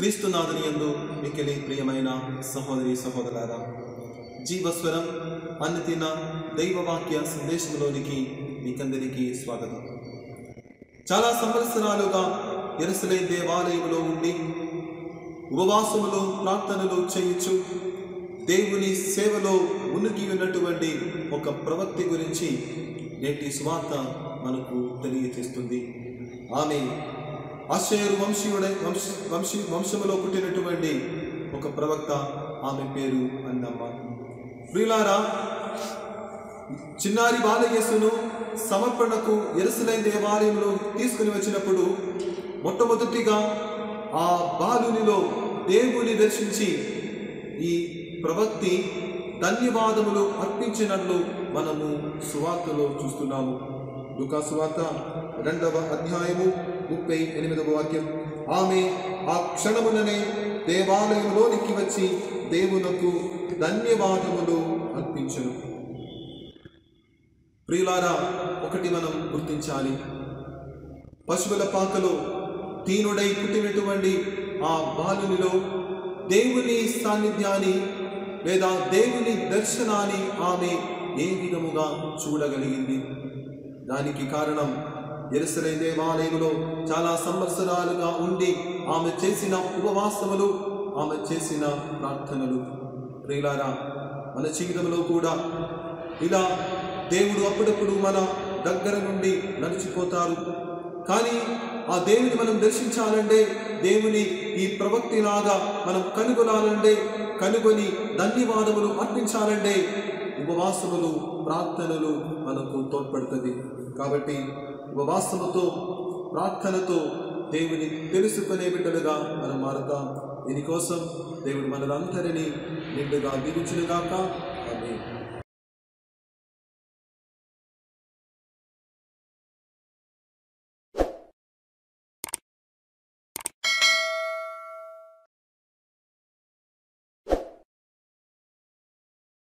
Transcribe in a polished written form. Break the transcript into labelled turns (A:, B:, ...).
A: క్రీస్తునాథుని యందు మిక్కిలి ప్రియమైన సహోదరి సహోదరులారా, జీవస్వరం అనుదిన దైవవాక్య సందేశంలోనికి మీకందరికీ స్వాగతం. చాలా సంవత్సరాలుగా యెరూషలేము దేవాలయంలో ఉండి ఉపవాసములు ప్రార్థనలు చేయుచు దేవుని సేవలో మునిగి ఉన్నటువంటి ఒక ప్రవక్తి గురించి నేటి సువార్త మనకు తెలియజేస్తుంది. ఆమె ఆషేరు వంశములో పుట్టినటువంటి ఒక ప్రవక్త. ఆమె పేరు అన్నమ్మ. ప్రియులారా, చిన్నారి బాలయేసును సమర్పణకు యెరూషలేము దేవాలయంలో తీసుకుని వచ్చినప్పుడు మొట్టమొదటిగా ఆ బాలునిలో దేవుని దర్శించి ఈ ప్రవక్తి ధన్యవాదములు అర్పించినట్లు మనము సువార్తలో చూస్తున్నాము. లూకా సువార్త 2వ అధ్యాయము 38వ వాక్యం. ఆమె ఆ క్షణముననే దేవాలయంలోనికి వచ్చి దేవునకు ధన్యవాదములు అర్పించును. ప్రియులారా, ఒకటి మనం గుర్తించాలి. పశువుల పాకలో దీనుడై పుట్టినటువంటి ఆ బాలునిలో దేవుని సాన్నిధ్యాన్ని లేదా దేవుని దర్శనాన్ని ఆమె ఏ విధముగా చూడగలిగింది? దానికి కారణం యెరూషలేము దేవాలయంలో చాలా సంవత్సరాలుగా ఉండి ఆమె చేసిన ఉపవాసములు, ఆమె చేసిన ప్రార్థనలు. ప్రియులారా, మన జీవితంలో కూడా ఇలా దేవుడు అప్పుడప్పుడు మన దగ్గర నుండి నడిచిపోతారు. కానీ ఆ దేవుని మనం దర్శించాలంటే, దేవుని ఈ ప్రవక్తిలాగా మనం కనుగొని ధన్యవాదములు అర్పించాలంటే ఉపవాసములు ప్రార్థనలు మనకు తోడ్పడుతుంది. కాబట్టి ఉపవాసముతో ప్రార్థనతో దేవుని తెలుసుకునే బిడ్డలుగా మనం మారుతాం. దీనికోసం దేవుడు మనలందరినీ నిండుగా దీవించునుగాక. ఆమేన్.